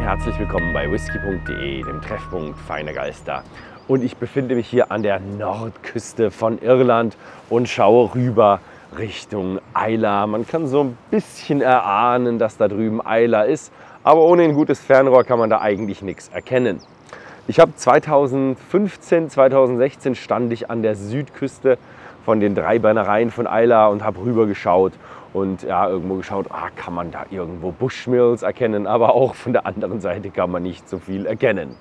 herzlich willkommen bei whisky.de, dem Treffpunkt feiner Geister. Und ich befinde mich hier an der Nordküste von Irland und schaue rüber Richtung Islay. Man kann so ein bisschen erahnen, dass da drüben Islay ist, aber ohne ein gutes Fernrohr kann man da eigentlich nichts erkennen. Ich habe 2015, 2016 stand ich an der Südküste von den 3 Brennereien von Islay und habe rüber geschaut. Und ja, irgendwo geschaut, kann man da irgendwo Bushmills erkennen, aber auch von der anderen Seite kann man nicht so viel erkennen.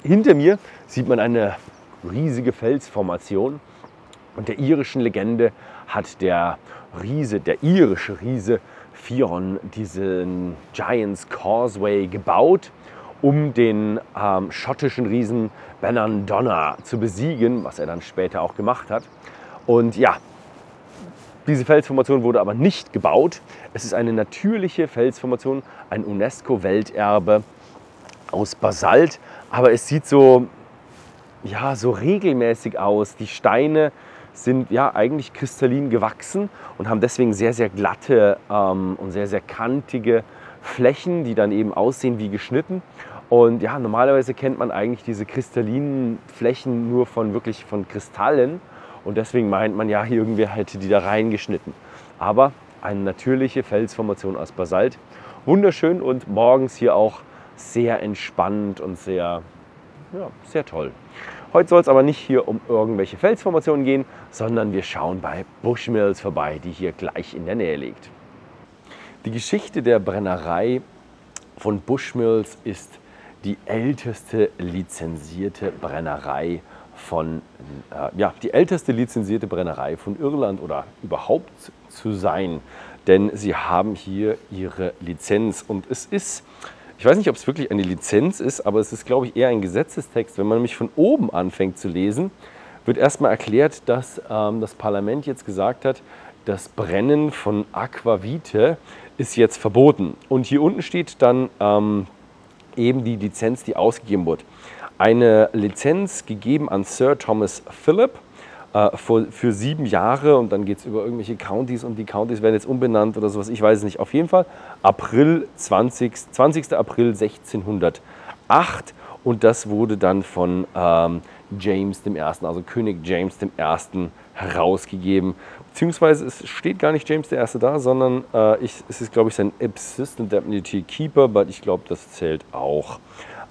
Hinter mir sieht man eine riesige Felsformation und der irischen Legende hat der irische Riese Fionn diesen Giant's Causeway gebaut, um den schottischen Riesen Benandonna zu besiegen, was er dann später auch gemacht hat. Und ja, diese Felsformation wurde aber nicht gebaut. Es ist eine natürliche Felsformation, ein UNESCO-Welterbe aus Basalt. Aber es sieht so regelmäßig aus. Die Steine sind ja eigentlich kristallin gewachsen und haben deswegen sehr, sehr glatte und sehr, sehr kantige Flächen, die dann eben aussehen wie geschnitten. Und ja, normalerweise kennt man eigentlich diese kristallinen Flächen nur von Kristallen. Und deswegen meint man, ja, irgendwer hätte die da reingeschnitten. Aber eine natürliche Felsformation aus Basalt. Wunderschön und morgens hier auch sehr entspannt und sehr toll. Heute soll es aber nicht hier um irgendwelche Felsformationen gehen, sondern wir schauen bei Bushmills vorbei, die hier gleich in der Nähe liegt. Die Geschichte der Brennerei von Bushmills ist die älteste lizenzierte Brennerei die älteste lizenzierte Brennerei von Irland oder überhaupt zu sein, denn sie haben hier ihre Lizenz und es ist, ich weiß nicht, ob es wirklich eine Lizenz ist, aber es ist, glaube ich, eher ein Gesetzestext. Wenn man nämlich von oben anfängt zu lesen, wird erstmal erklärt, dass das Parlament jetzt gesagt hat, das Brennen von Aquavite ist jetzt verboten. Und hier unten steht dann eben die Lizenz, die ausgegeben wurde. Eine Lizenz gegeben an Sir Thomas Phillip für 7 Jahre und dann geht es über irgendwelche Countys und die Countys werden jetzt umbenannt oder sowas, ich weiß es nicht. Auf jeden Fall 20. April 1608 und das wurde dann von James I., also König James I. herausgegeben. Beziehungsweise es steht gar nicht James I. da, sondern es ist, glaube ich, sein Assistant Deputy Keeper, aber ich glaube, das zählt auch.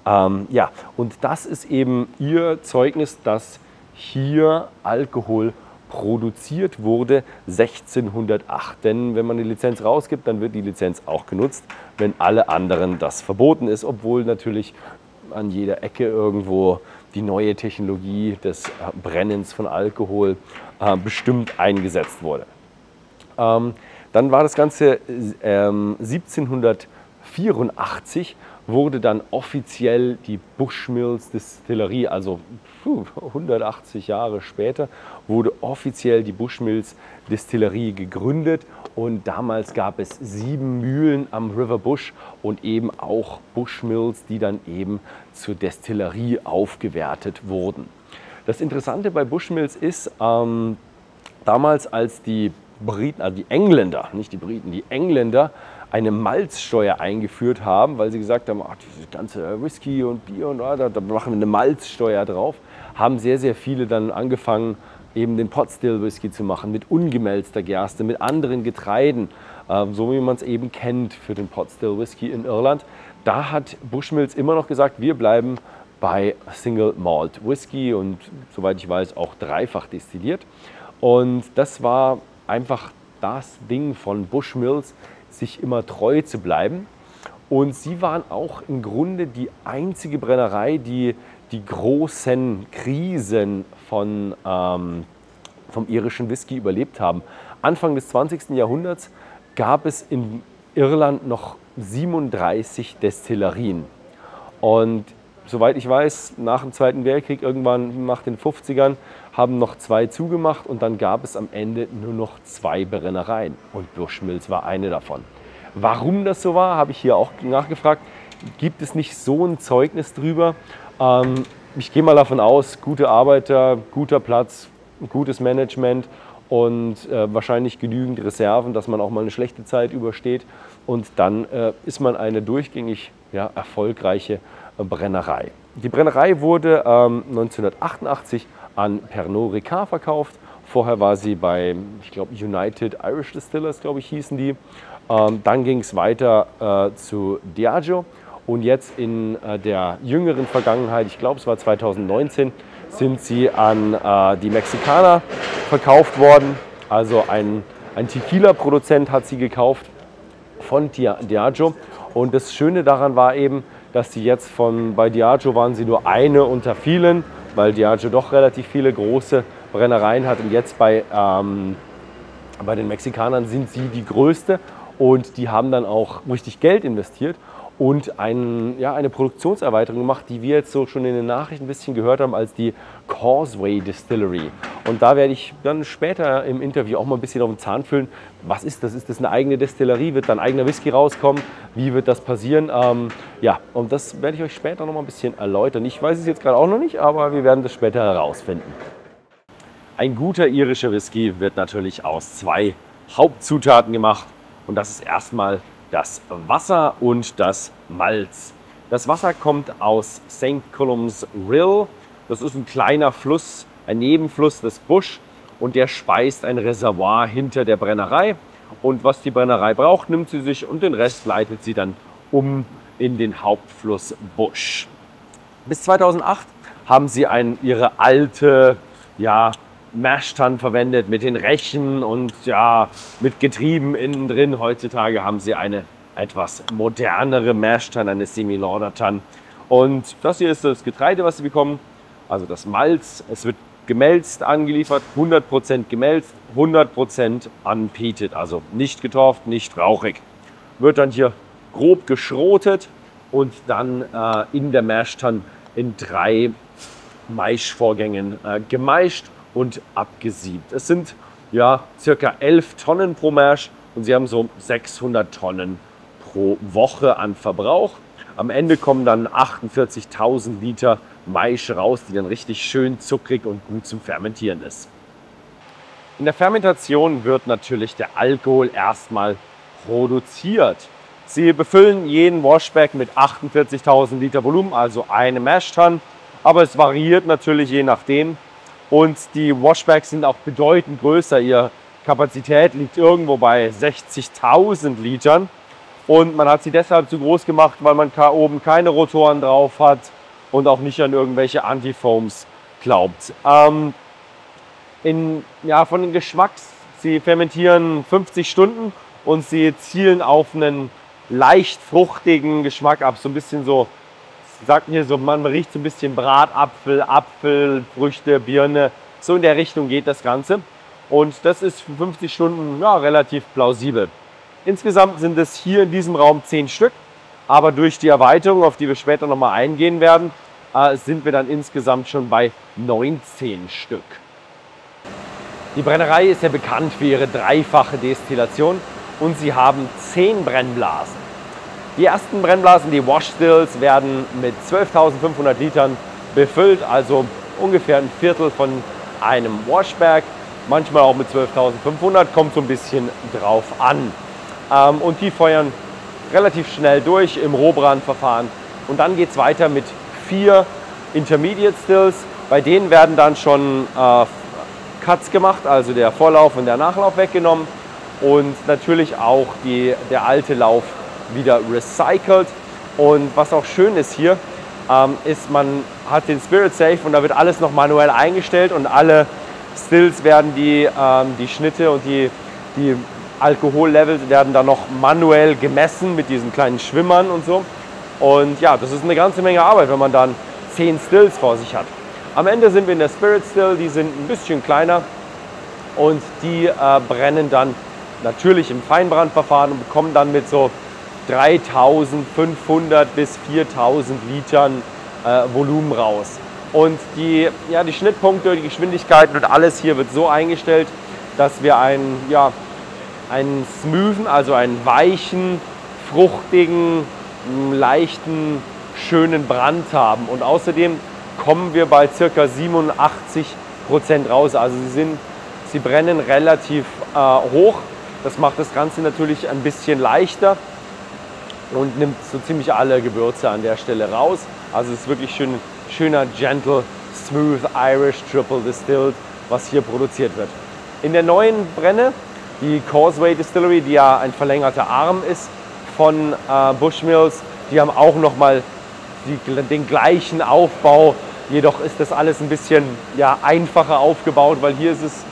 Und das ist eben ihr Zeugnis, dass hier Alkohol produziert wurde 1608. Denn wenn man die Lizenz rausgibt, dann wird die Lizenz auch genutzt, wenn alle anderen das verboten ist, obwohl natürlich an jeder Ecke irgendwo die neue Technologie des Brennens von Alkohol bestimmt eingesetzt wurde. Dann war das Ganze 1784 wurde dann offiziell die Bushmills Distillerie, also 180 Jahre später, wurde offiziell die Bushmills Distillerie gegründet und damals gab es 7 Mühlen am River Bush und eben auch Bushmills, die dann eben zur Destillerie aufgewertet wurden. Das Interessante bei Bushmills ist, damals als die Briten, also die Engländer, nicht die Briten, die Engländer eine Malzsteuer eingeführt haben, weil sie gesagt haben, diese ganze Whisky und Bier und da machen wir eine Malzsteuer drauf, haben sehr, sehr viele dann angefangen, eben den Pot Still Whisky zu machen, mit ungemälzter Gerste, mit anderen Getreiden, so wie man es eben kennt für den Pot Still Whisky in Irland. Da hat Bushmills immer noch gesagt, wir bleiben bei Single Malt Whisky und soweit ich weiß auch dreifach destilliert. Und das war einfach das Ding von Bushmills, sich immer treu zu bleiben. Und sie waren auch im Grunde die einzige Brennerei, die die großen Krisen vom irischen Whisky überlebt haben. Anfang des 20. Jahrhunderts gab es in Irland noch 37 Destillerien. Und soweit ich weiß, nach dem Zweiten Weltkrieg, irgendwann nach den 50ern, haben noch 2 zugemacht und dann gab es am Ende nur noch 2 Brennereien. Und Bushmills war eine davon. Warum das so war, habe ich hier auch nachgefragt. Gibt es nicht so ein Zeugnis drüber? Ich gehe mal davon aus, gute Arbeiter, guter Platz, gutes Management und wahrscheinlich genügend Reserven, dass man auch mal eine schlechte Zeit übersteht. Und dann ist man eine durchgängig ja, erfolgreiche Brennerei. Die Brennerei wurde 1988 an Pernod Ricard verkauft. Vorher war sie bei, ich glaube, United Irish Distillers, glaube ich, hießen die. Dann ging es weiter zu Diageo und jetzt in der jüngeren Vergangenheit, ich glaube, es war 2019, sind sie an die Mexikaner verkauft worden. Also ein Tequila-Produzent hat sie gekauft von Diageo. Und das Schöne daran war eben, dass sie jetzt bei Diageo waren sie nur eine unter vielen, weil Diageo doch relativ viele große Brennereien hat. Und jetzt bei den Mexikanern sind sie die größte und die haben dann auch richtig Geld investiert und eine Produktionserweiterung gemacht, die wir jetzt so schon in den Nachrichten ein bisschen gehört haben als die Causeway Distillery. Und da werde ich dann später im Interview auch mal ein bisschen auf den Zahn fühlen. Was ist das? Ist das eine eigene Destillerie? Wird da ein eigener Whisky rauskommen? Wie wird das passieren? Und das werde ich euch später noch mal ein bisschen erläutern. Ich weiß es jetzt gerade auch noch nicht, aber wir werden das später herausfinden. Ein guter irischer Whisky wird natürlich aus 2 Hauptzutaten gemacht. Und das ist erstmal das Wasser und das Malz. Das Wasser kommt aus St. Colum's Rill. Das ist ein kleiner Fluss, ein Nebenfluss des Bush und der speist ein Reservoir hinter der Brennerei. Und was die Brennerei braucht, nimmt sie sich und den Rest leitet sie dann um in den Hauptfluss Bush. Bis 2008 haben sie ihre alte Mash-Tun verwendet mit den Rechen und mit Getrieben innen drin. Heutzutage haben sie eine etwas modernere Mash-Tun, eine Semi-Lauter-Tun. Und das hier ist das Getreide, was sie bekommen, also das Malz. Es wird gemälzt angeliefert, 100% gemälzt, 100% unpeated, also nicht getorft, nicht rauchig. Wird dann hier grob geschrotet und dann in der Mash-Tun in 3 Maischvorgängen gemaischt und abgesiebt. Es sind circa 11 Tonnen pro Mash und sie haben so 600 Tonnen pro Woche an Verbrauch. Am Ende kommen dann 48.000 Liter Maisch raus, die dann richtig schön zuckrig und gut zum Fermentieren ist. In der Fermentation wird natürlich der Alkohol erstmal produziert. Sie befüllen jeden Washback mit 48.000 Liter Volumen, also eine Mash-Tun, aber es variiert natürlich je nachdem. Und die Washbacks sind auch bedeutend größer. Ihre Kapazität liegt irgendwo bei 60.000 Litern. Und man hat sie deshalb zu groß gemacht, weil man oben keine Rotoren drauf hat und auch nicht an irgendwelche Antifoams glaubt. Von den Geschmacks, sie fermentieren 50 Stunden und sie zielen auf einen leicht fruchtigen Geschmack ab. So ein bisschen so, sagt mir so, man riecht so ein bisschen Bratapfel, Apfel, Früchte, Birne. So in der Richtung geht das Ganze. Und das ist für 50 Stunden relativ plausibel. Insgesamt sind es hier in diesem Raum 10 Stück. Aber durch die Erweiterung, auf die wir später nochmal eingehen werden, sind wir dann insgesamt schon bei 19 Stück. Die Brennerei ist ja bekannt für ihre dreifache Destillation und sie haben 10 Brennblasen. Die ersten Brennblasen, die Wash-Stills, werden mit 12.500 Litern befüllt, also ungefähr ein Viertel von einem Washback, manchmal auch mit 12.500, kommt so ein bisschen drauf an. Und die feuern relativ schnell durch im Rohbrandverfahren. Und dann geht es weiter mit 4 Intermediate Stills. Bei denen werden dann schon Cuts gemacht, also der Vorlauf und der Nachlauf weggenommen. Und natürlich auch der alte Lauf wieder recycelt. Und was auch schön ist hier, ist, man hat den Spirit Safe und da wird alles noch manuell eingestellt und alle Stills werden die Schnitte und die Alkohollevel werden dann noch manuell gemessen mit diesen kleinen Schwimmern und so. Und ja, das ist eine ganze Menge Arbeit, wenn man dann 10 Stills vor sich hat. Am Ende sind wir in der Spirit Still, die sind ein bisschen kleiner und die brennen dann natürlich im Feinbrandverfahren und bekommen dann mit so 3.500 bis 4.000 Litern Volumen raus. Und die Schnittpunkte, die Geschwindigkeiten und alles hier wird so eingestellt, dass wir einen smoothen, also einen weichen, fruchtigen, leichten, schönen Brand haben. Und außerdem kommen wir bei ca. 87% raus. Also sie brennen relativ hoch. Das macht das Ganze natürlich ein bisschen leichter. und nimmt so ziemlich alle Gewürze an der Stelle raus. Also es ist wirklich schöner, gentle, smooth Irish Triple Distilled, was hier produziert wird. In der neuen Brenne, die Causeway Distillery, die ja ein verlängerter Arm ist von Bushmills, die haben auch nochmal den gleichen Aufbau. Jedoch ist das alles ein bisschen einfacher aufgebaut, weil hier ist es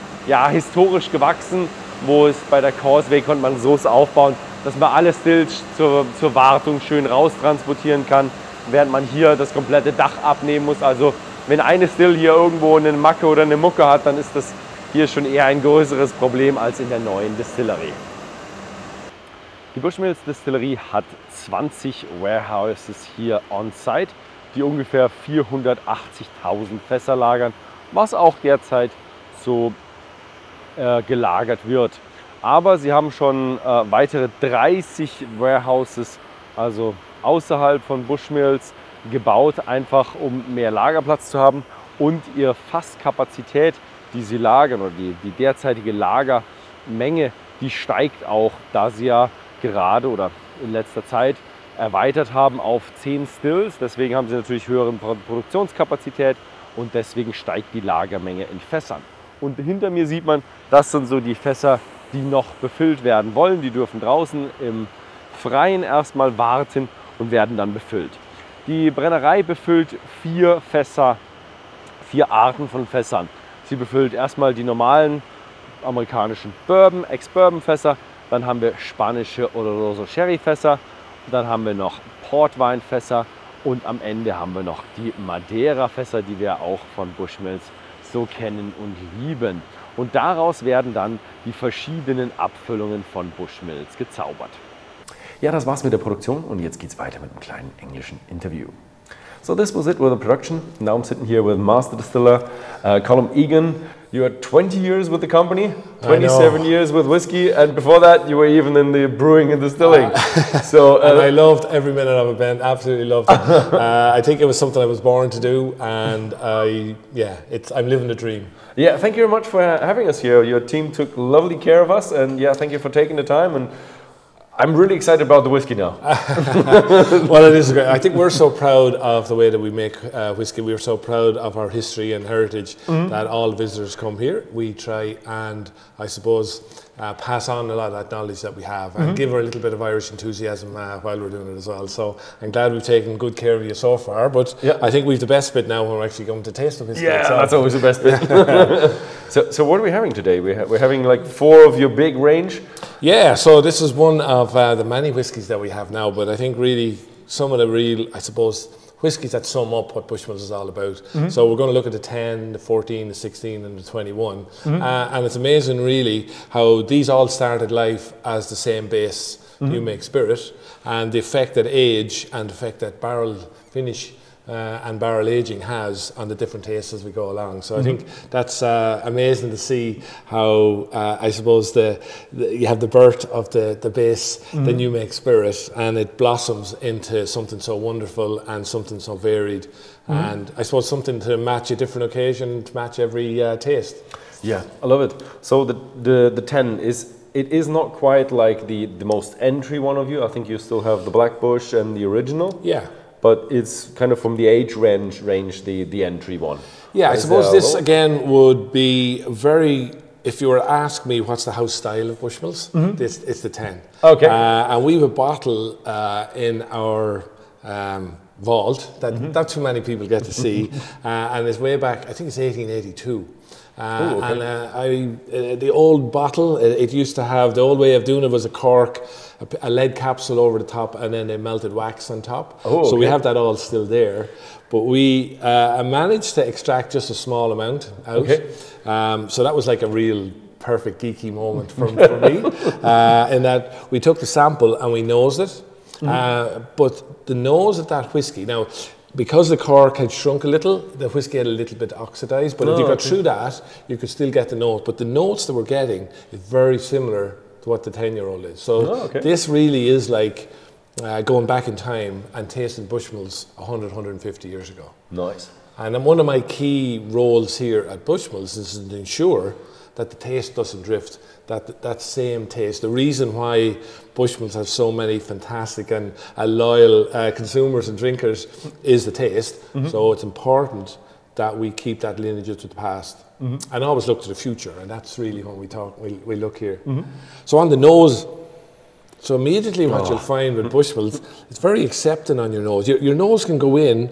historisch gewachsen, wo es bei der Causeway konnte man so aufbauen, dass man alle Stills zur Wartung schön raustransportieren kann, während man hier das komplette Dach abnehmen muss. Also wenn eine Still hier irgendwo eine Macke oder eine Mucke hat, dann ist das hier schon eher ein größeres Problem als in der neuen Distillerie. Die Bushmills Distillerie hat 20 Warehouses hier on-site, die ungefähr 480.000 Fässer lagern, was auch derzeit so gelagert wird. Aber sie haben schon weitere 30 Warehouses, also außerhalb von Bushmills, gebaut, einfach um mehr Lagerplatz zu haben. Und ihre Fasskapazität, die sie lagern, oder die derzeitige Lagermenge, die steigt auch, da sie ja gerade oder in letzter Zeit erweitert haben auf 10 Stills. Deswegen haben sie natürlich höhere Produktionskapazität und deswegen steigt die Lagermenge in Fässern. Und hinter mir sieht man, das sind so die Fässer, die noch befüllt werden wollen. Die dürfen draußen im Freien erstmal warten und werden dann befüllt. Die Brennerei befüllt 4 Arten von Fässern. Sie befüllt erstmal die normalen amerikanischen Bourbon, Ex-Bourbon-Fässer. Dann haben wir spanische Oloroso Sherry-Fässer. Dann haben wir noch Portwein-Fässer. Und am Ende haben wir noch die Madeira-Fässer, die wir auch von Bushmills so kennen und lieben. Und daraus werden dann die verschiedenen Abfüllungen von Bushmills gezaubert. Ja, das war's mit der Produktion und jetzt geht's weiter mit einem kleinen englischen Interview. So this was it with the production. Now I'm sitting here with Master Distiller Colm Egan. You are 20 years with the company, 27 years with whiskey, and before that you were even in the brewing and distilling. And I loved every minute of it, Ben. Absolutely loved it. I think it was something I was born to do, and I'm living the dream. Yeah, thank you very much for having us here. Your team took lovely care of us, and yeah, thank you for taking the time. And I'm really excited about the whiskey now. Well, it is great. I think we're so proud of the way that we make whiskey. We're so proud of our history and heritage that all visitors come here. We try and, I suppose, pass on a lot of that knowledge that we have and give her a little bit of Irish enthusiasm while we're doing it as well. So I'm glad we've taken good care of you so far, but I think we've the best bit now when we're actually going to taste the whiskey. Yeah, that's always the best bit. So what are we having today? We're having like 4 of your big range? Yeah, so this is one of the many whiskies that we have now, but I think really some of the real, I suppose, whiskies that sum up what Bushmills is all about. So we're going to look at the 10, the 14, the 16 and the 21. And it's amazing really how these all started life as the same base new make spirit, and the effect that age and the effect that barrel finish and barrel aging has on the different tastes as we go along. So I think that's amazing to see how I suppose you have the birth of the base, the new make spirit, and it blossoms into something so wonderful and something so varied, and I suppose something to match a different occasion, to match every taste. Yeah, I love it. So the 10 is not quite like the most entry one of you. I think you still have the Black Bush and the original. Yeah. But it's kind of from the age range the entry one. Yeah, I suppose this again would be very, if you were to ask me what's the house style of Bushmills, it's the 10. Okay. And we have a bottle in our vault that not too many people get to see, and it's way back, I think it's 1882. And the old bottle, it used to have, the old way of doing it was a cork, a lead capsule over the top, and then a melted wax on top. So we have that all still there. But we managed to extract just a small amount out. So that was like a real perfect geeky moment for me, in that we took the sample and we nosed it. But the nose of that whiskey, now, because the cork had shrunk a little, the whiskey had a little bit oxidized, but if you got through that, you could still get the note. But the notes that we're getting is very similar to what the 10-year-old is. So this really is like going back in time and tasting Bushmills 100, 150 years ago. Nice. And one of my key roles here at Bushmills is to ensure that the taste doesn't drift, that same taste. The reason why Bushmills have so many fantastic and loyal consumers and drinkers is the taste. So it's important that we keep that lineage to the past and always look to the future, and that's really when we look here. So on the nose, so immediately what you'll find with Bushmills, it's very accepting on your nose. Your nose can go in,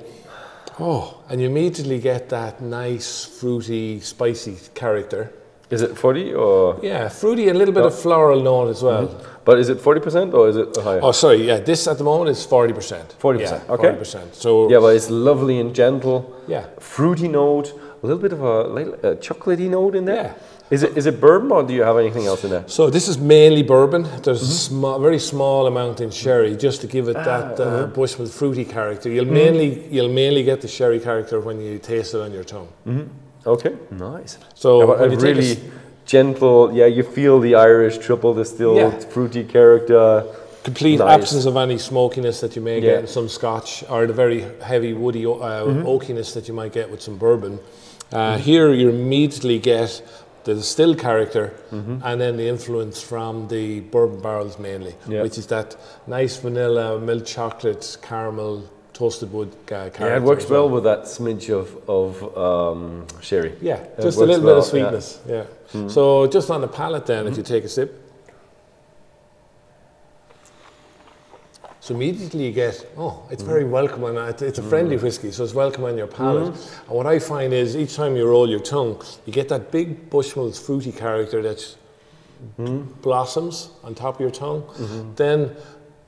and you immediately get that nice, fruity, spicy character. Is it 40 or? Yeah, fruity, a little bit of floral note as well. But is it 40% or is it higher? Oh, sorry, yeah, this at the moment is 40%. 40%, yeah, okay. 40%. So yeah, but it's lovely and gentle. Yeah. Fruity note, a little bit of a chocolatey note in there. Yeah. Is it bourbon or do you have anything else in there? So this is mainly bourbon. There's a very small amount in sherry just to give it that Bushmills fruity character. You'll mainly get the sherry character when you taste it on your tongue. Okay, nice. So a really gentle, you feel the Irish triple distilled fruity character. Complete absence of any smokiness that you may get in some Scotch, or the very heavy woody oakiness that you might get with some bourbon. Here you immediately get the distilled character and then the influence from the bourbon barrels mainly, which is that nice vanilla, milk chocolate, caramel, toasted wood character. Yeah, it works well with that smidge of sherry. Yeah, just a little bit of sweetness. Yeah. So just on the palate then, if you take a sip. So immediately you get, it's very welcome, and it's a friendly whiskey, so it's welcome on your palate. And what I find is each time you roll your tongue, you get that big Bushmills fruity character that blossoms on top of your tongue. Then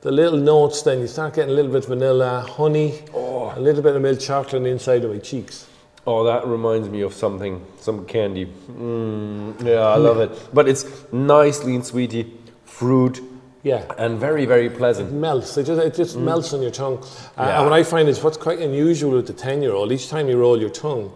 the little notes, then you start getting a little bit of vanilla, honey, a little bit of milk chocolate on the inside of my cheeks. Oh, that reminds me of something, some candy. Yeah, I love it. But it's nicely and sweety, fruit. Yeah, and very, very pleasant. It melts. It just melts on your tongue. And what I find is what's quite unusual with the 10-year-old. Each time you roll your tongue,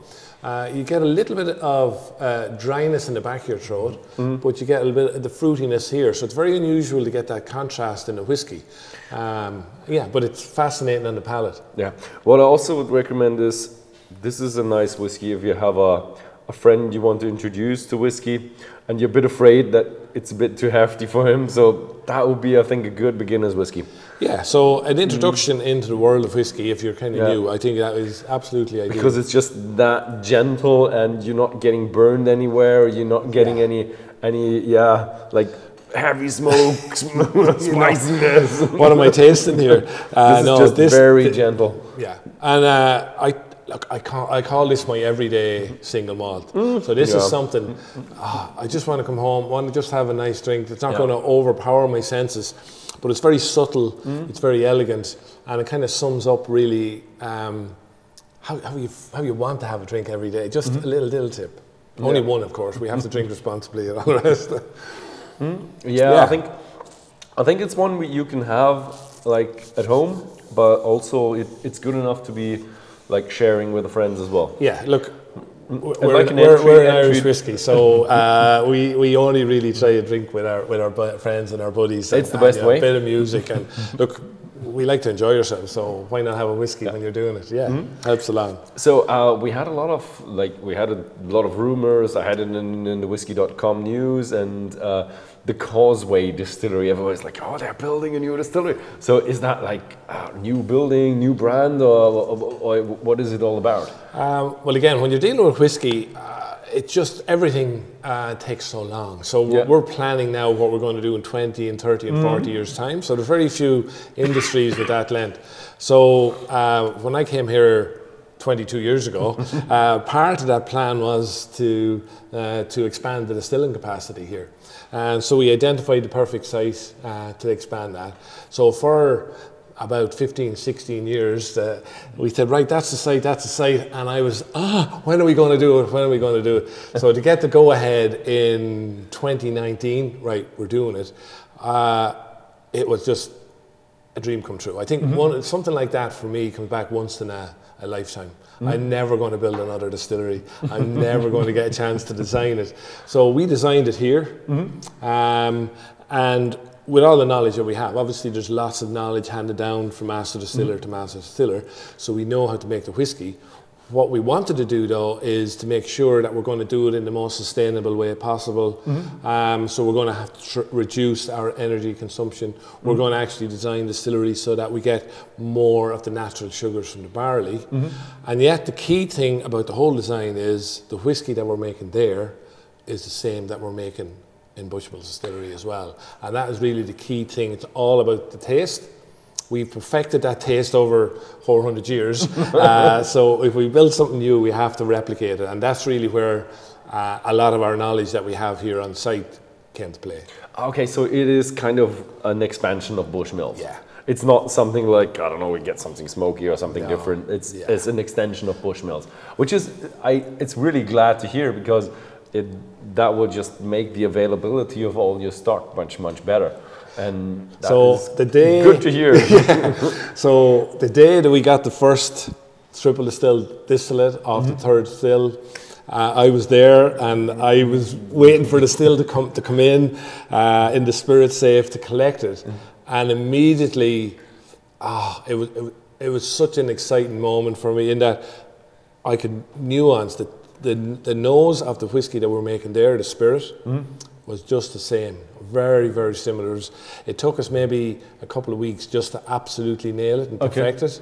you get a little bit of dryness in the back of your throat, but you get a little bit of the fruitiness here. So it's very unusual to get that contrast in a whiskey. But it's fascinating on the palate. Yeah. What I also would recommend is this is a nice whiskey if you have a friend you want to introduce to whiskey and you're a bit afraid that it's a bit too hefty for him, so that would be, I think, a good beginner's whiskey. Yeah, so an introduction into the world of whiskey, if you're kind of new, I think that is absolutely ideal. Because it's just that gentle and you're not getting burned anywhere, you're not getting any like heavy smoke, spiciness. What am I tasting here? This is just very gentle. Yeah, and I call this my everyday single malt. So this is something, I just want to come home, want to just have a nice drink. It's not going to overpower my senses, but it's very subtle, it's very elegant, and it kind of sums up really how you want to have a drink every day. Just a little tip. Only one, of course. We have to drink responsibly and all the rest. I think it's one you can have like at home, but also it's good enough to be like sharing with the friends as well. Yeah, look, we're an Irish whiskey, so we only really try to drink with our friends and our buddies. It's the best way. A bit of music, and look, we like to enjoy yourselves, so why not have a whiskey when you're doing it? Yeah, helps along. So we had a lot of rumors. I had it in the whiskey.com news, and the Causeway Distillery, everybody's like, oh, they're building a new distillery. So is that like a new building, new brand, or what is it all about? Well, again, when you're dealing with whiskey, it's just everything takes so long. So we're planning now what we're going to do in 20 and 30 and 40 years' time. So there's very few industries with that length. So when I came here 22 years ago, part of that plan was to expand the distilling capacity here. And so we identified the perfect site to expand that. So for about 15, 16 years, we said, right, that's the site. And I was, when are we going to do it? When are we going to do it? So to get the go-ahead in 2019, right, we're doing it. It was just a dream come true. I think something like that for me comes back once in a lifetime. I'm never going to build another distillery. I'm never going to get a chance to design it. So we designed it here, and with all the knowledge that we have, obviously there's lots of knowledge handed down from master distiller to master distiller, so we know how to make the whiskey. What we wanted to do though is to make sure that we're going to do it in the most sustainable way possible. So we're going to have to reduce our energy consumption. We're going to actually design distilleries so that we get more of the natural sugars from the barley. And yet the key thing about the whole design is the whiskey that we're making there is the same that we're making in Bushmills Distillery as well. And that is really the key thing. It's all about the taste. We've perfected that taste over 400 years. So if we build something new, we have to replicate it. And that's really where a lot of our knowledge that we have here on site came to play. Okay, so it is kind of an expansion of Bushmills. Yeah. It's not something like, I don't know, we get something smoky or something different. It's an extension of Bushmills, which is, it's really glad to hear, because that would just make the availability of all your stock much, much better. And that is good to hear. So the day that we got the first triple distilled distillate of the third still, I was there and I was waiting for the still to come in the spirit safe to collect it, and immediately, it was such an exciting moment for me in that I could nuance the nose of the whiskey that we're making there, the spirit, was just the same, very, very similar. It took us maybe a couple of weeks just to absolutely nail it and perfect it.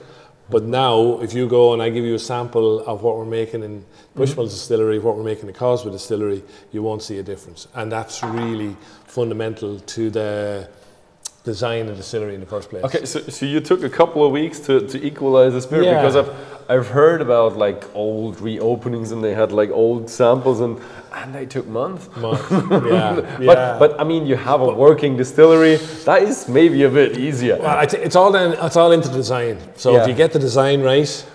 But now, if you go and I give you a sample of what we're making in Bushmills Distillery, what we're making in Cosby Distillery, you won't see a difference. And that's really fundamental to the design of the distillery in the first place. Okay, so you took a couple of weeks to equalize the spirit, because I've heard about like old reopenings and they had like old samples and they took months. But I mean, you have a working distillery, that is maybe a bit easier. Well, it's all into design. So if you get the design right,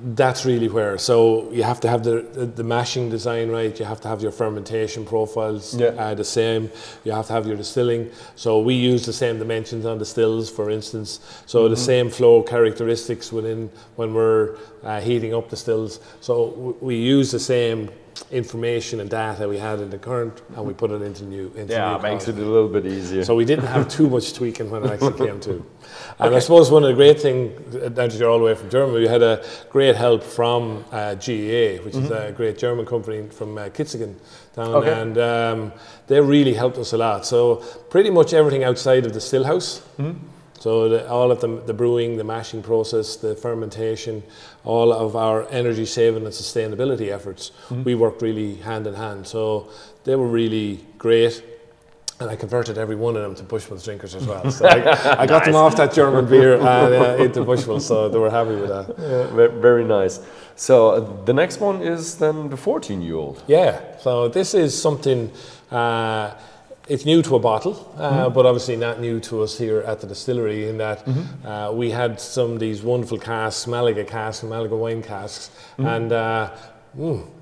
that's really where. So you have to have the mashing design right. You have to have your fermentation profiles the same. You have to have your distilling. So we use the same dimensions on the stills, for instance. So the same flow characteristics when we're heating up the stills. So we use the same information and data we had in the current, and we put it into new. It makes it a little bit easier. So we didn't have too much tweaking when it actually came to. And I suppose one of the great things, now that you're all the way from Germany, we had a great help from GEA, which is a great German company from Kitzingen down, and they really helped us a lot. So pretty much everything outside of the still house. So all of the brewing, the mashing process, the fermentation, all of our energy saving and sustainability efforts, we worked really hand in hand. So they were really great. And I converted every one of them to Bushmills drinkers as well. So I got them off that German beer and into Bushmills, so they were happy with that. Yeah, very nice. So the next one is then the 14-year-old. Yeah, so this is something, it's new to a bottle, but obviously not new to us here at the distillery, in that we had some of these wonderful casks, Malaga wine casks, and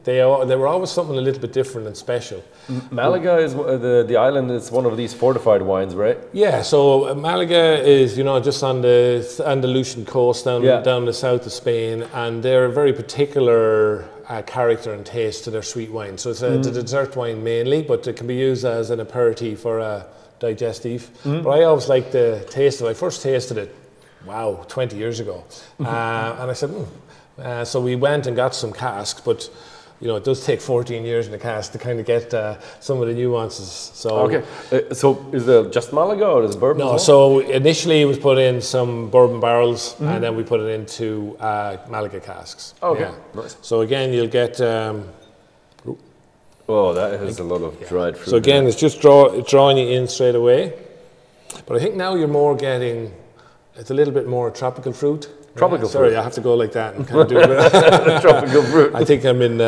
they were always something a little bit different and special. Malaga is the island. It's one of these fortified wines, right? Yeah. So Malaga is, just on the Andalusian coast down the south of Spain, and they're a very particular character and taste to their sweet wine. So it's a dessert wine mainly, but it can be used as an aperitif or a digestif. But I always liked the taste of it. I first tasted it, 20 years ago, and I said, so we went and got some casks, but it does take 14 years in the cask to kind of get some of the nuances. So so is there just Malaga or is it bourbon? No, so initially it was put in some bourbon barrels, and then we put it into Malaga casks. Nice. So again, you'll get. That has a lot of dried fruit. So again, it's just drawing you in straight away. But I think now you're more getting. It's a little bit more tropical fruit. Tropical fruit. Sorry, I have to go like that and kind of do it. Tropical fruit. I think I'm in.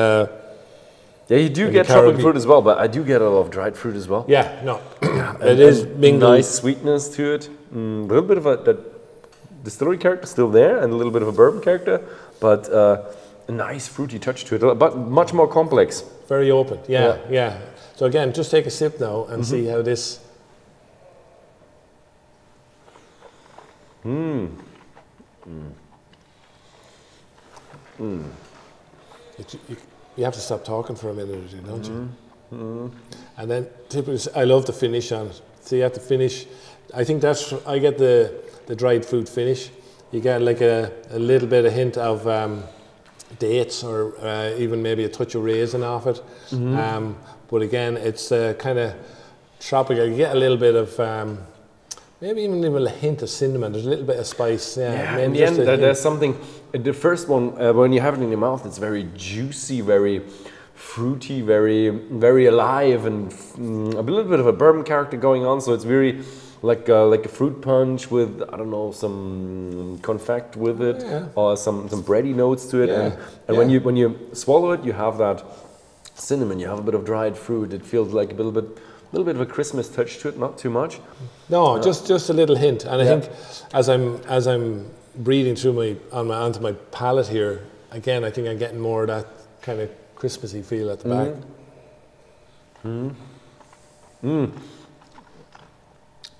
You do get tropical fruit as well, but I do get a lot of dried fruit as well. Yeah, no, it is mingled. Nice sweetness to it. A little bit of that distillery character still there, and a little bit of a bourbon character, but a nice fruity touch to it, but much more complex. Very open. Yeah. So again, just take a sip now and see how this. You have to stop talking for a minute, don't you? And then typically, I love the finish on it. So you have to finish. I think I get the dried fruit finish. You get like a little bit of hint of dates or even maybe a touch of raisin off it. But again, it's kind of tropical. You get a little bit of maybe even a hint of cinnamon. There's a little bit of spice. Yeah, in the end, there's something. The first one, when you have it in your mouth, it's very juicy, very fruity, very alive, and a little bit of a bourbon character going on. So it's very like a fruit punch with, I don't know, some confect with it, or some bready notes to it. And when you swallow it, you have that cinnamon. You have a bit of dried fruit. It feels like a little bit of a Christmas touch to it, not too much. No, just a little hint. And I think as I'm breathing through onto my palate here, again, I think I'm getting more of that kind of Christmassy feel at the back.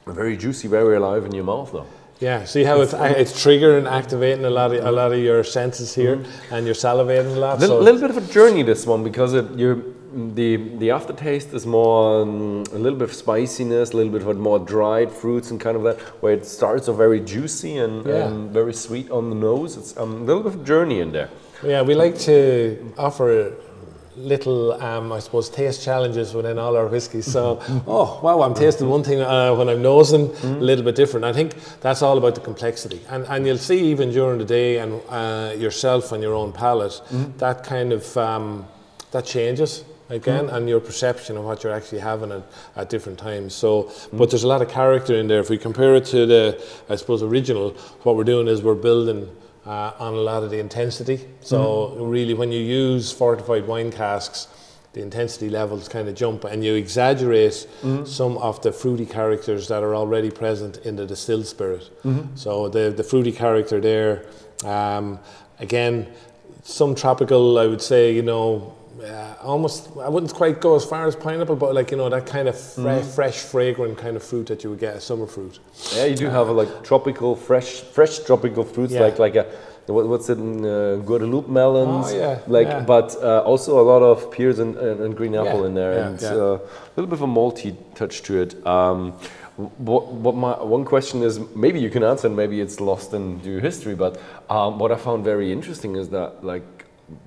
Very juicy, very alive in your mouth, though. Yeah, see how it's triggering and activating a lot of your senses here, and you're salivating a lot. A little bit of a journey, this one, because the aftertaste is more a little bit of spiciness, a little bit of more dried fruits and kind of that, where it starts off very juicy and very sweet on the nose. It's a little bit of a journey in there. Yeah, we like to offer little, I suppose, taste challenges within all our whiskies. So, oh wow, I'm tasting one thing when I'm nosing, a little bit different. I think that's all about the complexity, and you'll see even during the day and yourself and your own palate, that kind of that changes again, and your perception of what you're actually having at different times. So, but there's a lot of character in there. If we compare it to the, I suppose, original, what we're doing is we're building on a lot of the intensity. So really, when you use fortified wine casks, the intensity levels kind of jump, and you exaggerate some of the fruity characters that are already present in the distilled spirit. So the fruity character there, again, some tropical, I would say, you know, almost, I wouldn't quite go as far as pineapple, but like, you know, that kind of fresh, fragrant kind of fruit that you would get, a summer fruit. Yeah, you do have a, like tropical, fresh tropical fruits, like a, what's it, Guadeloupe melons, but also a lot of pears and green apple in there, and a little bit of a malty touch to it. What my one question is, maybe you can answer, and maybe it's lost in due history, but what I found very interesting is that, like,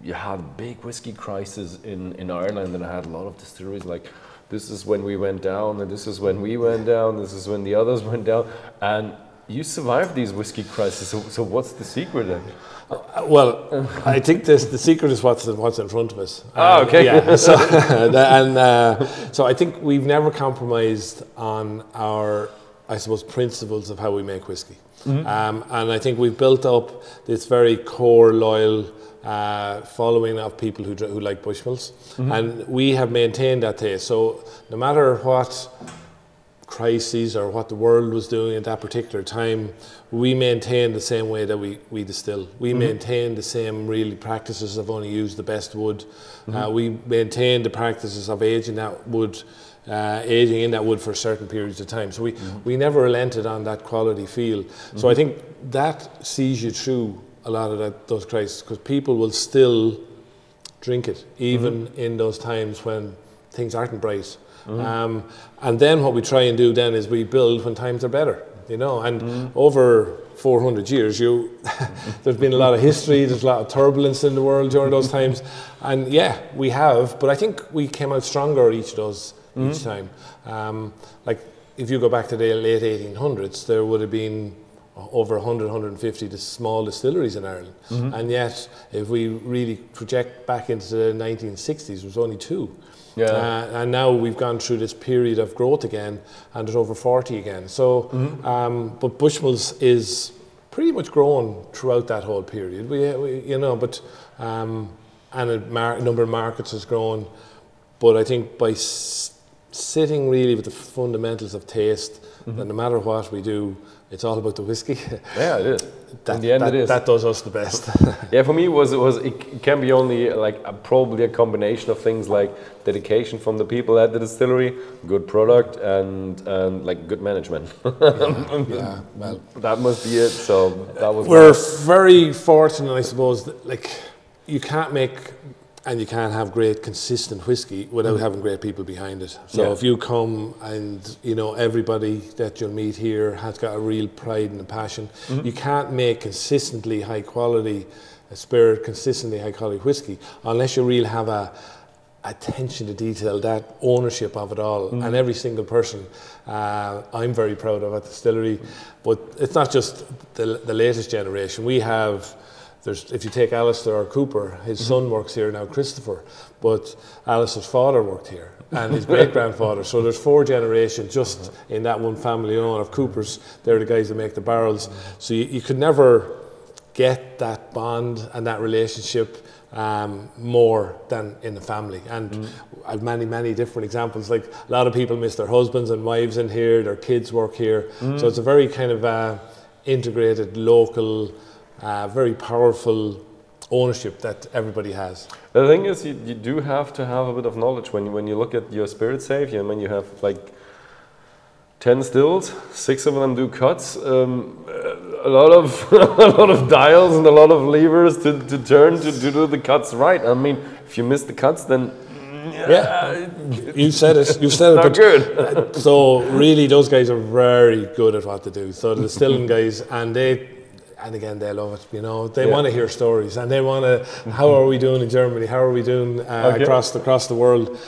you had a big whiskey crisis in Ireland, and I had a lot of distilleries like, this is when we went down, and this is when we went down, this is when the others went down, and you survived these whiskey crises. So what's the secret then? Well, I think the secret is what's in front of us. Okay. Yeah. So, so I think we've never compromised on our, I suppose, principles of how we make whiskey. And I think we've built up this very core, loyal following of people who like Bushmills, and we have maintained that taste. So no matter what crises or what the world was doing at that particular time, we maintain the same way that we distill. We maintain the same really practices of only use the best wood. We maintain the practices of aging that wood, aging in that wood for certain periods of time. So we never relented on that quality feel. So I think that sees you through a lot of those crises, because people will still drink it even in those times when things aren't bright. And then what we try and do then is we build when times are better, you know, and over 400 years there's been a lot of history, there's a lot of turbulence in the world during those times, and we have, but I think we came out stronger each time. Like if you go back to the late 1800s, there would have been over 100, 150 small distilleries in Ireland. And yet, if we really project back into the 1960s, there was only 2. And now we've gone through this period of growth again, and there's over 40 again. So, but Bushmills is pretty much grown throughout that whole period. We you know, but and a number of markets has grown. But I think by sitting really with the fundamentals of taste, that no matter what we do, it's all about the whiskey. Yeah, it is. In the end, it is. That does us the best. Yeah, for me, it can be only like probably a combination of things like dedication from the people at the distillery, good product, and like good management. Well, that must be it. So that was. We're very fortunate, I suppose. That, like, you can't make and you can't have great consistent whiskey without having great people behind it. So if you come and, you know, everybody that you'll meet here has got a real pride and a passion, you can't make consistently high quality spirit, consistently high quality whiskey, unless you really have a attention to detail, that ownership of it all, and every single person. I'm very proud of at the distillery, but it's not just the latest generation. We have, if you take Alistair or Cooper, his son works here now, Christopher, but Alistair's father worked here, and his great-grandfather. So there's 4 generations just in that one family alone of Coopers. They're the guys that make the barrels. So you could never get that bond and that relationship more than in the family. And I've many different examples. Like, a lot of people miss their husbands and wives in here, their kids work here. So it's a very kind of integrated, local, very powerful ownership that everybody has. The thing is, you do have to have a bit of knowledge when you look at your spirit safe. When you have like 10 stills, 6 of them do cuts, a lot of dials and a lot of levers to turn to do the cuts right. I mean, if you miss the cuts, then you said it. You said it. Not good. So really, those guys are very good at what they do. So the distilling guys, and again, they love it. You know, they want to hear stories, and they want to. How are we doing in Germany? How are we doing across the world?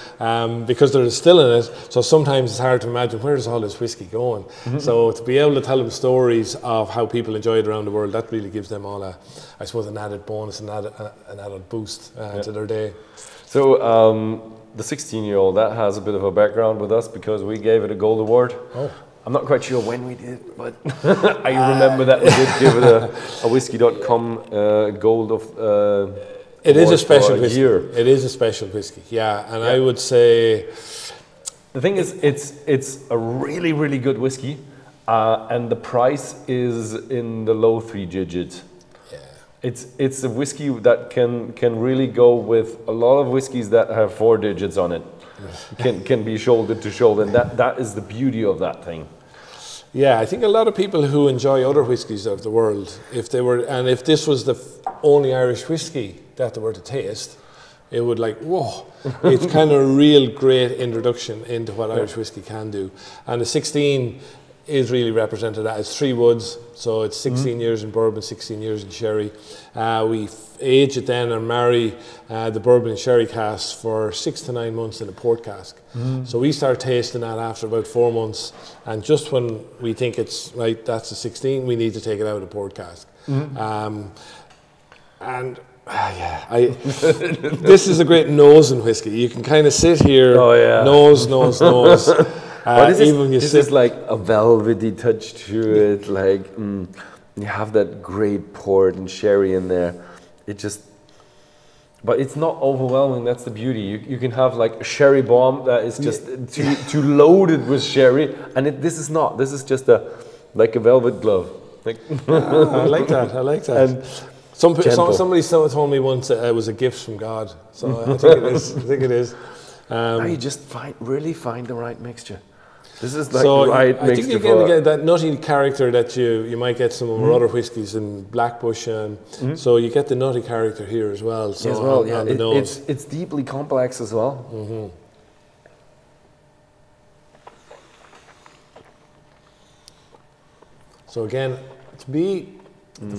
Because they're distilling it, so sometimes it's hard to imagine where is all this whiskey going. So to be able to tell them stories of how people enjoy it around the world, that really gives them all I suppose, an added bonus, an added boost to their day. So the 16-year-old that has a bit of a background with us because we gave it a gold award. Oh. I'm not quite sure when we did, but I remember that we did give it a whiskey.com gold of it is a special whiskey. Year. It is a special whiskey, and I would say the thing is it's a really good whiskey, and the price is in the low 3 digits. It's a whiskey that can really go with a lot of whiskeys that have 4 digits on it. Can be shoulder to shoulder, and that is the beauty of that thing. Yeah, I think a lot of people who enjoy other whiskies of the world, if this was the only Irish whiskey that they were to taste, it would whoa. It's kind of a real great introduction into what Irish whiskey can do. And the 16 is really represented as 3 woods, so it's 16 years in bourbon, 16 years in sherry. We age it then and marry the bourbon and sherry casks for 6 to 9 months in a port cask. So we start tasting that after about 4 months, and just when we think it's right, that's a 16, we need to take it out of the port cask. This is a great nosing whiskey. You can kind of sit here, nose. This is like a velvety touch to it, you have that great port and sherry in there. But it's not overwhelming. That's the beauty. You can have like a sherry bomb that is just too loaded with sherry, and this is not. This is just like a velvet glove. I like that. And somebody told me once it was a gift from God. So I think it is. Now you just really find the right mixture. This is I think you're going to get that nutty character that you might get some of our other whiskies in Blackbush, and so you get the nutty character here as well. So it's deeply complex as well. So again, the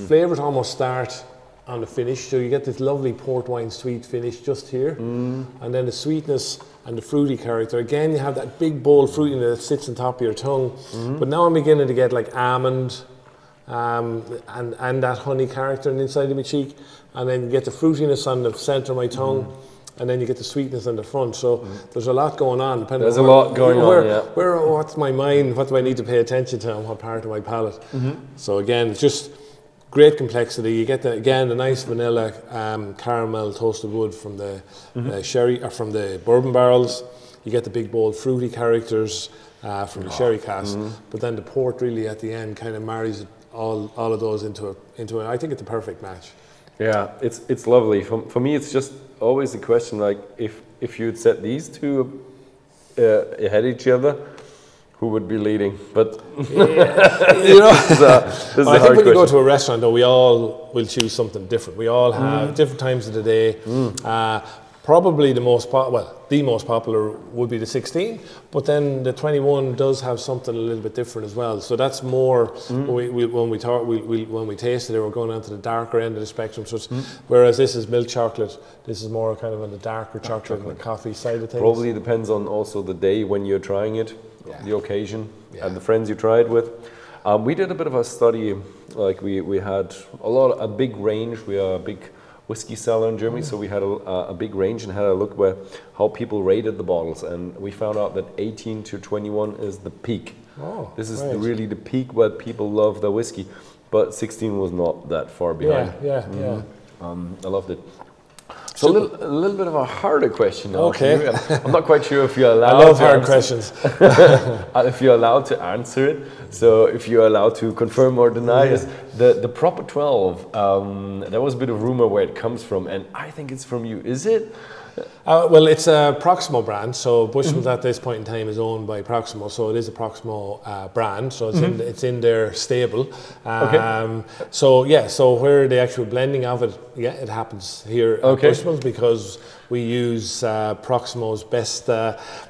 flavours almost start on the finish, so you get this lovely port wine sweet finish just here, and then the sweetness and the fruity character. Again, you have that big bold fruitiness that sits on top of your tongue, but now I'm beginning to get like almond and that honey character on the inside of my cheek, and then you get the fruitiness on the centre of my tongue, and then you get the sweetness on the front. So there's a lot going on. There's a lot going on. What's my mind? What do I need to pay attention to? And what part of my palate? So again, it's just great complexity. You get the nice vanilla caramel toasted wood from the sherry or from the bourbon barrels. You get the big bold fruity characters from the sherry cask, but then the port really at the end kind of marries all of those into I think it's a perfect match. Yeah, it's lovely. For me, it's just always a question like if you'd set these two ahead of each other, who would be leading? But I think when you go to a restaurant, though, we all will choose something different. We all have different times of the day. Probably the most popular would be the 16, but then the 21 does have something a little bit different as well. So that's more when we tasted it, we're going onto the darker end of the spectrum. So whereas this is milk chocolate, this is more kind of on the darker chocolate and the coffee side of things. Probably depends on also the day when you're trying it, the occasion, and the friends you try it with. We did a bit of a study, like we had a big range. We are a big whiskey seller in Germany, so we had a big range and had a look how people rated the bottles, and we found out that 18 to 21 is the peak. Oh, this is really the peak where people love their whiskey, but 16 was not that far behind. I loved it. So a little bit of a harder question now. Okay. I'm not quite sure if you're allowed. I love hard questions. If you're allowed to answer it. So if you're allowed to confirm or deny is the proper 12. There was a bit of rumor where it comes from, and I think it's from you. Is it? Well, it's a Proximo brand, so Bushmills at this point in time is owned by Proximo, so it is a Proximo brand, so it's in their stable. So where the actual blending of it, it happens here at Bushmills, because we use Proximo's best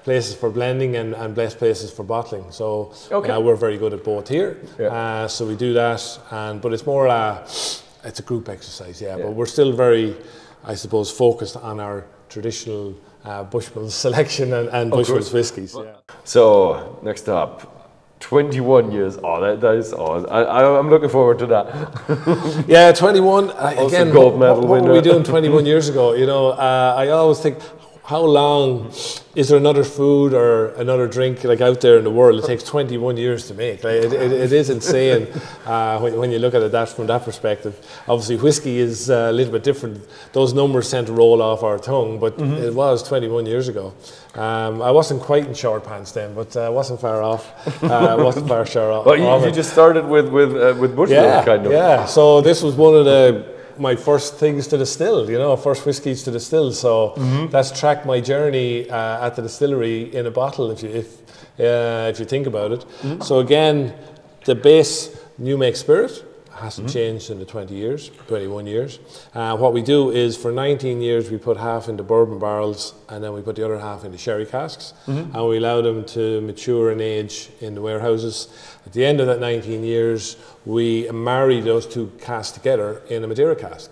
places for blending and best places for bottling. So we're very good at both here. So we do that, but it's more it's a group exercise, but we're still very, I suppose, focused on our traditional Bushmills selection and Bushmills whiskies. So next up, 21 years. Oh, that is awesome. I'm looking forward to that. 21. Again, gold medal what winner. were we doing 21 years ago? You know, I always think, how long is there another food or another drink like out there in the world? It takes 21 years to make. Like, it is insane when you look at it from that perspective. Obviously, whiskey is a little bit different. Those numbers tend to roll off our tongue, but it was 21 years ago. I wasn't quite in short pants then, but I wasn't far off. Wasn't far off. Well, you just started with Bushmills, kind of. Yeah. So this was one of my first things to distill, first whiskies to distill. So that's tracked my journey at the distillery in a bottle, if you think about it. So again, the base new make spirit hasn't changed in the 21 years. What we do is for 19 years we put half into bourbon barrels, and then we put the other half into sherry casks, and we allow them to mature and age in the warehouses. At the end of that 19 years, we marry those two casks together in a Madeira cask.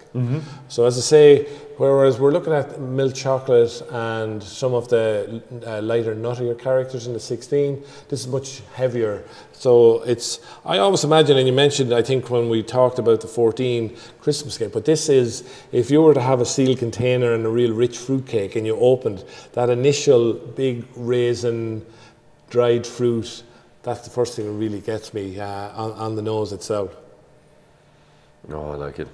So as I say, whereas we're looking at milk chocolate and some of the lighter, nuttier characters in the 16, this is much heavier. So I always imagine, and you mentioned, I think when we talked about the 14 Christmas cake, but this is, if you were to have a sealed container and a real rich fruit cake and you opened that initial big raisin, dried fruit, that's the first thing that really gets me on the nose itself. Oh, I like it.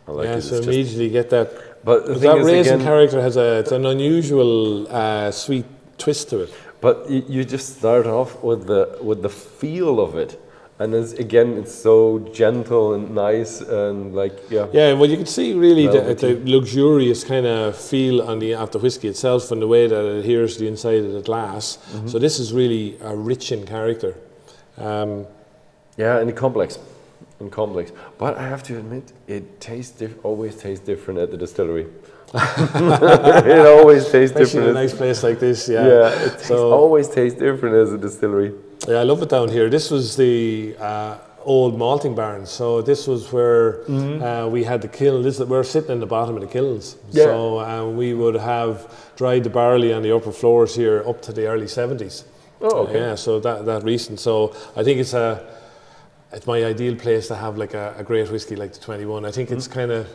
I like it. So immediately get that. But the that raisin character has it's an unusual sweet twist to it. But you just start off with the feel of it, and it's so gentle and nice and well, you can see really the luxurious kind of feel of the whiskey itself and the way that it adheres to the inside of the glass. So this is really rich in character. And complex. But I have to admit, it always tastes different at the distillery. It always tastes different. In a nice place like this, it always tastes different as a distillery. Yeah, I love it down here. This was the old malting barn. So this was where we had the kiln. We're sitting in the bottom of the kilns. Yeah. So we would have dried the barley on the upper floors here up to the early 70s. Oh, okay. So that recent. So I think it's my ideal place to have like a great whiskey like the 21. I think it's kind of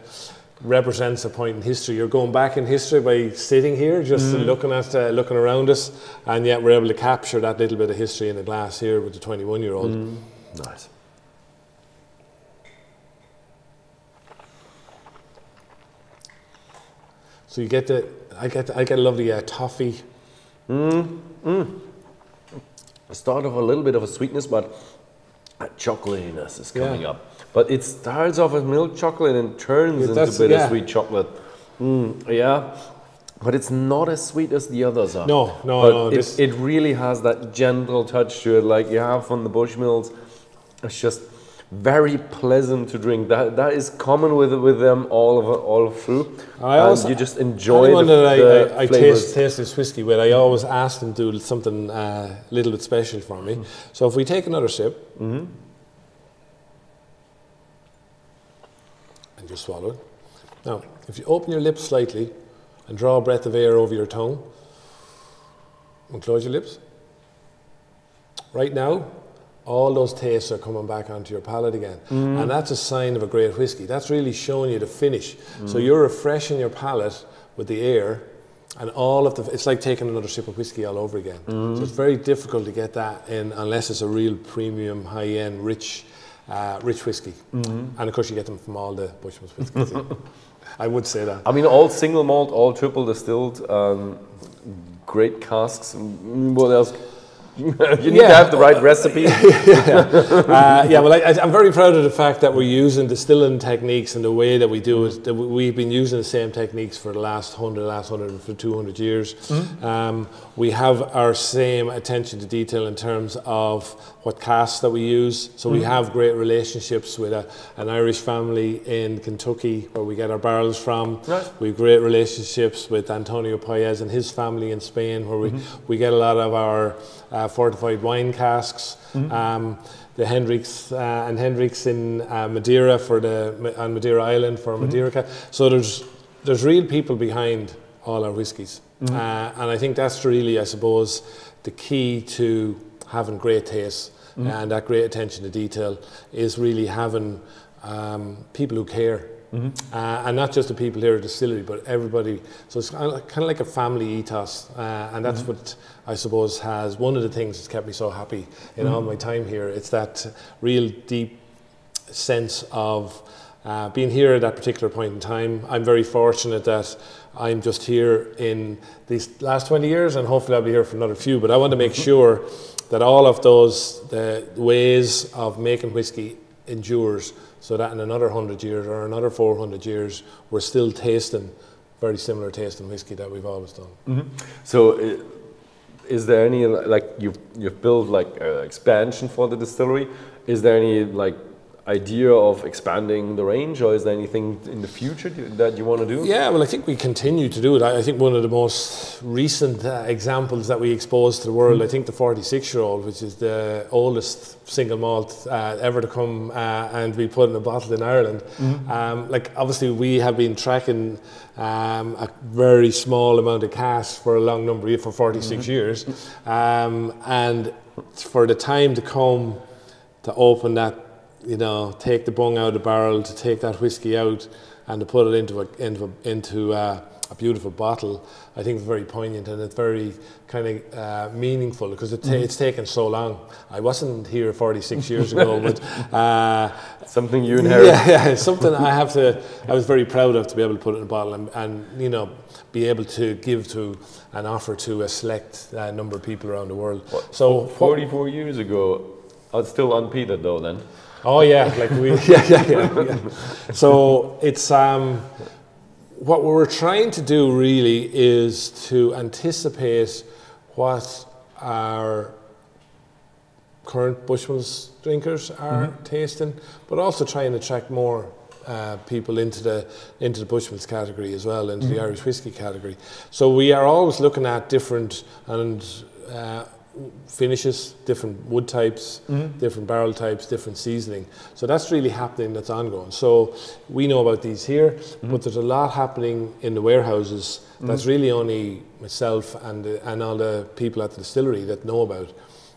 represents a point in history. You're going back in history by sitting here, just looking around us, and yet we're able to capture that little bit of history in the glass here with the 21-year-old. Nice. So you get I get a lovely toffee. I start off a little bit of a sweetness, but chocolatiness is coming up. But it starts off as milk chocolate and turns into a bit of sweet chocolate. But it's not as sweet as the others are. No. It really has that gentle touch to it, like you have from the Bushmills. It's just very pleasant to drink. That is common with them all through. You just enjoy anyone that I flavors. taste this whiskey with, I always ask them to do something a little bit special for me. So if we take another sip, and just swallow it. Now, if you open your lips slightly and draw a breath of air over your tongue, and close your lips. Right now, all those tastes are coming back onto your palate again. And that's a sign of a great whiskey. That's really showing you the finish. So you're refreshing your palate with the air, and all of it's like taking another sip of whiskey all over again. So it's very difficult to get that in unless it's a real premium, high-end, rich whiskey. And of course you get them from all the Bushmills whiskeys. I would say that. I mean, all single malt, all triple distilled, great casks. What else? You need to have the right recipe. Well, I'm very proud of the fact that we're using distilling techniques and the way that we do it. That we've been using the same techniques for the last 100 for 200 years. We have our same attention to detail in terms of what casks that we use. So we have great relationships with an Irish family in Kentucky where we get our barrels from. Right. We have great relationships with Antonio Paez and his family in Spain where we get a lot of our fortified wine casks, the Hendricks in Madeira on Madeira Island for Madeira. So there's real people behind all our whiskies, and I think that's really, I suppose, the key to having great taste and that great attention to detail is really having people who care. And not just the people here at the distillery, but everybody. So it's kind of like a family ethos, and that's what I suppose has one of the things that's kept me so happy in all my time here. It's that real deep sense of being here at that particular point in time. I'm very fortunate that I'm just here in these last 20 years, and hopefully I'll be here for another few. But I want to make sure that all of the ways of making whiskey endures, so that in another 100 years or another 400 years, we're still tasting very similar tasting whiskey that we've always done. So, is there any, like, you've built like expansion for the distillery? Is there any like idea of expanding the range, or is there anything in the future that you want to do? Yeah, well, I think we continue to do it. I think one of the most recent examples that we exposed to the world, I think the 46-year-old, which is the oldest single malt ever to come and be put in a bottle in Ireland. Like, obviously we have been tracking a very small amount of casks for a long number of years, for 46 years. And for the time to come to open that, you know, take the bung out of the barrel, to take that whiskey out and to put it into a beautiful bottle, I think it's very poignant, and it's very kind of meaningful, because it's taken so long. I wasn't here 46 years ago, but something you inherited. Yeah, something I was very proud of, to be able to put it in a bottle and you know, be able to give to and offer to a select number of people around the world. So 44 years ago, it's still unpeated though then. Oh yeah, like we, yeah. So it's what we're trying to do really is to anticipate what our current Bushmills drinkers are tasting, but also try and attract more people into the Bushmills category as well, into the Irish whiskey category. So we are always looking at different finishes, different wood types, different barrel types, different seasoning. So that's really happening, that's ongoing. So we know about these here, but there's a lot happening in the warehouses that's really only myself and all the people at the distillery that know about.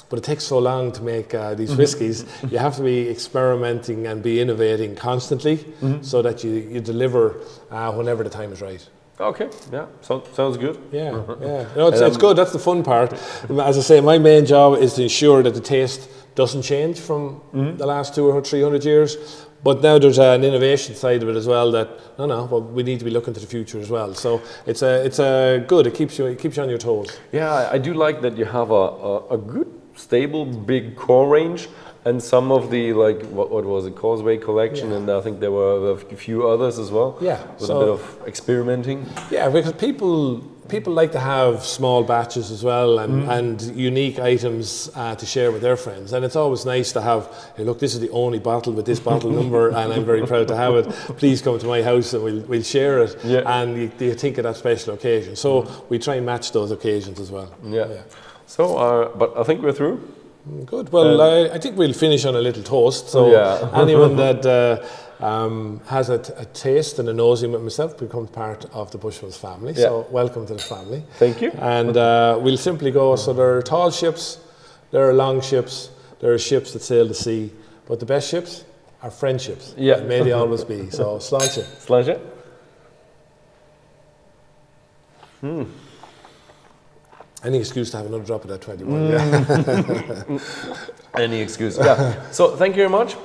But it takes so long to make these whiskies. You have to be experimenting and be innovating constantly, so that you deliver whenever the time is right. Okay, yeah, sounds good. Yeah. No, it's good. That's the fun part. As I say, my main job is to ensure that the taste doesn't change from the last 200 or 300 years. But now there's an innovation side of it as well, that well, we need to be looking to the future as well. So it's good. It keeps you on your toes. Yeah, I do like that you have a good, stable, big core range, And some of the, like, what was it, Causeway Collection, and I think there were a few others as well. Yeah. With a bit of experimenting. Yeah, because people like to have small batches as well and unique items to share with their friends. And it's always nice to have, hey, look, this is the only bottle with this bottle number and I'm very proud to have it. Please come to my house and we'll share it. Yeah. And you think of that special occasion. So we try and match those occasions as well. Yeah. So, but I think we're through. Good. Well, I think we'll finish on a little toast. So anyone that has a taste and a nosing with myself becomes part of the Bushmills family. So welcome to the family. Thank you. And we'll simply go, so there are tall ships, there are long ships, there are ships that sail the sea, but the best ships are friendships. Yeah. And may they always be. So sláinte. Sláinte. Any excuse to have another drop of that 21. Yeah. Any excuse. Yeah. So thank you very much.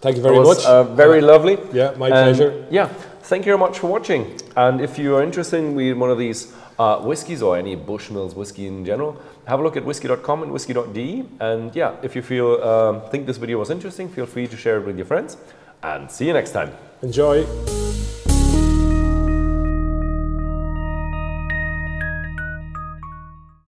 Thank you very much. Very lovely. Yeah, my pleasure. Yeah. Thank you very much for watching. And if you are interested in one of these whiskies or any Bushmills whiskey in general, have a look at whiskey.com and whiskey.de. And yeah, if you think this video was interesting, feel free to share it with your friends. And see you next time. Enjoy.